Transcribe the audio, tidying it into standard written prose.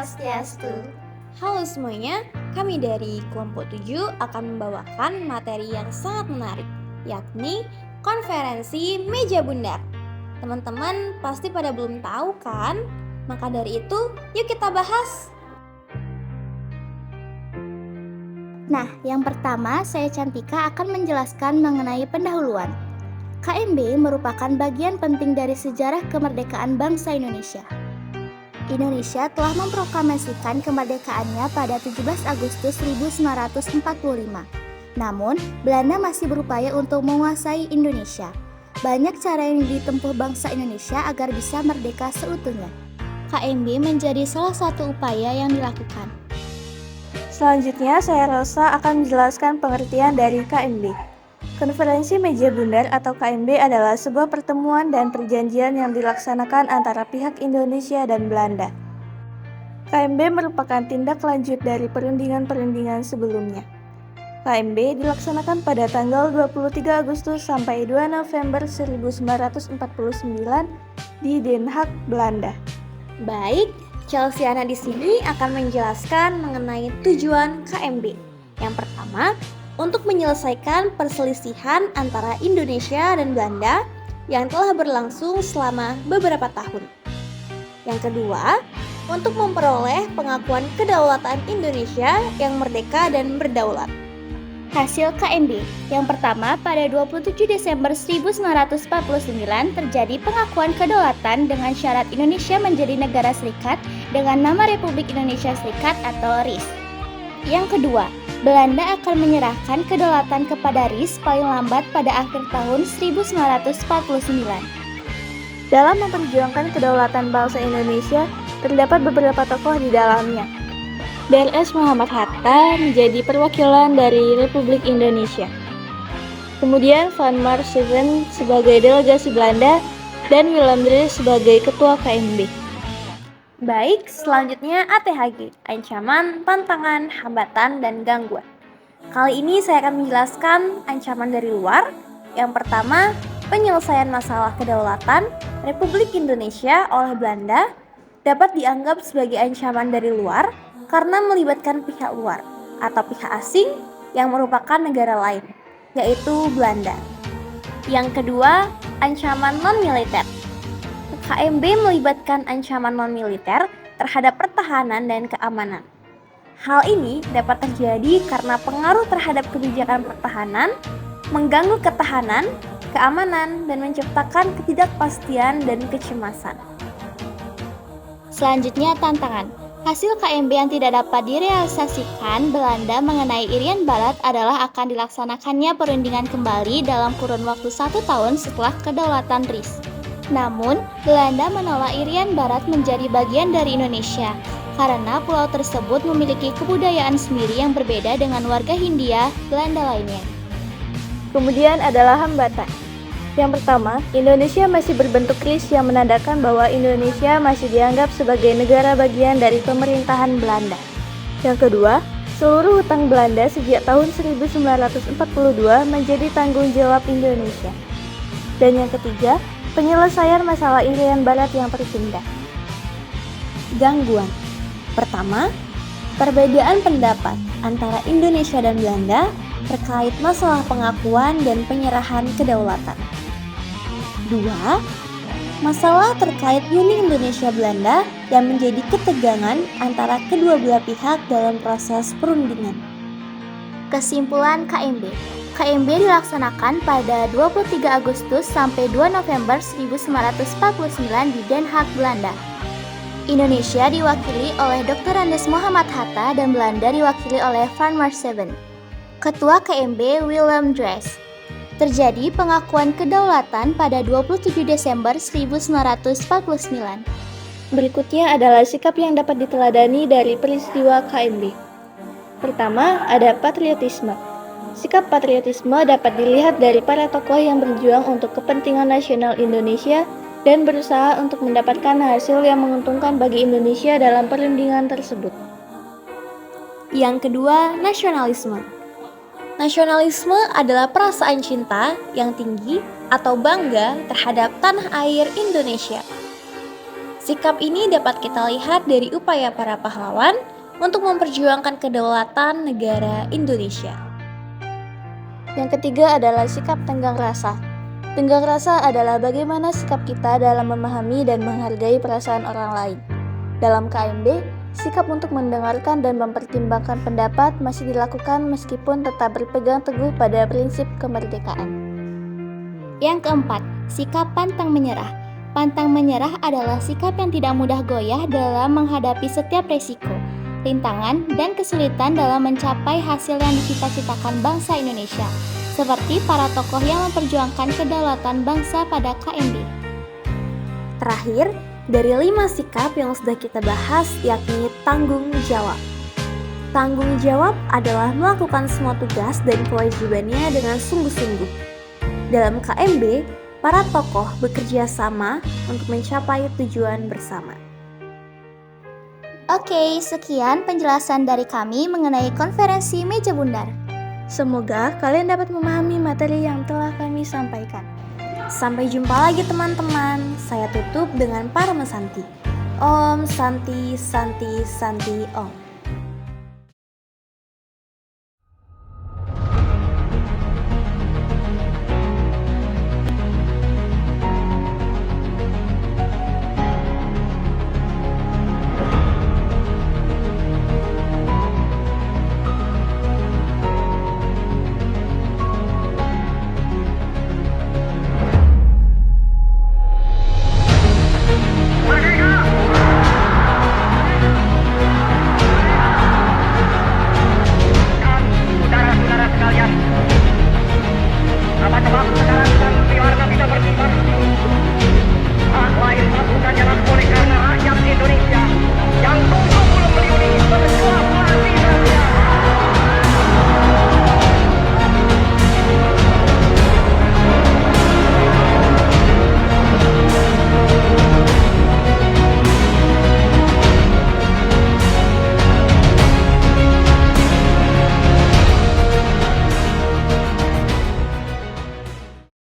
Swastiastu. Halo semuanya, kami dari kelompok 7 akan membawakan materi yang sangat menarik, yakni konferensi meja bundar. Teman-teman pasti pada belum tahu kan? Maka dari itu, yuk kita bahas. Nah, yang pertama saya Cantika akan menjelaskan mengenai pendahuluan. KMB merupakan bagian penting dari sejarah kemerdekaan bangsa Indonesia. Indonesia telah memproklamasikan kemerdekaannya pada 17 Agustus 1945. Namun, Belanda masih berupaya untuk menguasai Indonesia. Banyak cara yang ditempuh bangsa Indonesia agar bisa merdeka seutuhnya. KMB menjadi salah satu upaya yang dilakukan. Selanjutnya, saya Rosa akan menjelaskan pengertian dari KMB. Konferensi Meja Bundar atau KMB adalah sebuah pertemuan dan perjanjian yang dilaksanakan antara pihak Indonesia dan Belanda. KMB merupakan tindak lanjut dari perundingan-perundingan sebelumnya. KMB dilaksanakan pada tanggal 23 Agustus sampai 2 November 1949 di Den Haag, Belanda. Baik, Chelseana di sini akan menjelaskan mengenai tujuan KMB. Yang pertama, untuk menyelesaikan perselisihan antara Indonesia dan Belanda yang telah berlangsung selama beberapa tahun. Yang kedua, untuk memperoleh pengakuan kedaulatan Indonesia yang merdeka dan berdaulat. Hasil KMB yang pertama pada 27 Desember 1949 terjadi pengakuan kedaulatan dengan syarat Indonesia menjadi negara serikat dengan nama Republik Indonesia Serikat atau RIS. Yang kedua, Belanda akan menyerahkan kedaulatan kepada RIS paling lambat pada akhir tahun 1949. Dalam memperjuangkan kedaulatan bangsa Indonesia, terdapat beberapa tokoh di dalamnya. Dr.S. Muhammad Hatta menjadi perwakilan dari Republik Indonesia. Kemudian Van Marseven sebagai delegasi Belanda dan Willem Drees sebagai ketua KMB. Baik, selanjutnya ATHG, ancaman, tantangan, hambatan, dan gangguan. Kali ini saya akan menjelaskan ancaman dari luar. Yang pertama, penyelesaian masalah kedaulatan Republik Indonesia oleh Belanda dapat dianggap sebagai ancaman dari luar karena melibatkan pihak luar atau pihak asing yang merupakan negara lain, yaitu Belanda. Yang kedua, ancaman non-militer. KMB melibatkan ancaman non-militer terhadap pertahanan dan keamanan. Hal ini dapat terjadi karena pengaruh terhadap kebijakan pertahanan, mengganggu ketahanan, keamanan, dan menciptakan ketidakpastian dan kecemasan. Selanjutnya tantangan. Hasil KMB yang tidak dapat direalisasikan Belanda mengenai Irian Barat adalah akan dilaksanakannya perundingan kembali dalam kurun waktu 1 tahun setelah kedaulatan RIS. Namun, Belanda menolak Irian Barat menjadi bagian dari Indonesia karena pulau tersebut memiliki kebudayaan sendiri yang berbeda dengan warga Hindia Belanda lainnya. Kemudian adalah hambatan. Yang pertama, Indonesia masih berbentuk RIS yang menandakan bahwa Indonesia masih dianggap sebagai negara bagian dari pemerintahan Belanda. Yang kedua, seluruh hutang Belanda sejak tahun 1942 menjadi tanggung jawab Indonesia. Dan yang ketiga, penyelesaian masalah Irian Barat yang tertunda. Gangguan. Pertama, perbedaan pendapat antara Indonesia dan Belanda terkait masalah pengakuan dan penyerahan kedaulatan. 2. Masalah terkait Uni Indonesia Belanda yang menjadi ketegangan antara kedua belah pihak dalam proses perundingan. Kesimpulan KMB. KMB dilaksanakan pada 23 Agustus sampai 2 November 1949 di Den Haag, Belanda. Indonesia diwakili oleh Dr. Andes Muhammad Hatta dan Belanda diwakili oleh Van Marseven. Ketua KMB Willem Drees. Terjadi pengakuan kedaulatan pada 27 Desember 1949. Berikutnya adalah sikap yang dapat diteladani dari peristiwa KMB. Pertama, ada patriotisme. Sikap patriotisme dapat dilihat dari para tokoh yang berjuang untuk kepentingan nasional Indonesia dan berusaha untuk mendapatkan hasil yang menguntungkan bagi Indonesia dalam perundingan tersebut. Yang kedua, nasionalisme. Nasionalisme adalah perasaan cinta yang tinggi atau bangga terhadap tanah air Indonesia. Sikap ini dapat kita lihat dari upaya para pahlawan untuk memperjuangkan kedaulatan negara Indonesia. Yang ketiga adalah sikap tenggang rasa. Tenggang rasa adalah bagaimana sikap kita dalam memahami dan menghargai perasaan orang lain. Dalam KMB, sikap untuk mendengarkan dan mempertimbangkan pendapat masih dilakukan meskipun tetap berpegang teguh pada prinsip kemerdekaan. Yang keempat, sikap pantang menyerah. Pantang menyerah adalah sikap yang tidak mudah goyah dalam menghadapi setiap resiko, rintangan, dan kesulitan dalam mencapai hasil yang dicita-citakan bangsa Indonesia, seperti para tokoh yang memperjuangkan kedaulatan bangsa pada KMB. Terakhir, dari 5 sikap yang sudah kita bahas yakni tanggung jawab. Tanggung jawab adalah melakukan semua tugas dan kewajibannya dengan sungguh-sungguh. Dalam KMB, para tokoh bekerja sama untuk mencapai tujuan bersama. Oke, sekian penjelasan dari kami mengenai konferensi meja bundar. Semoga kalian dapat memahami materi yang telah kami sampaikan. Sampai jumpa lagi teman-teman. Saya tutup dengan Parama Santi. Om Santi Santi Santi Om.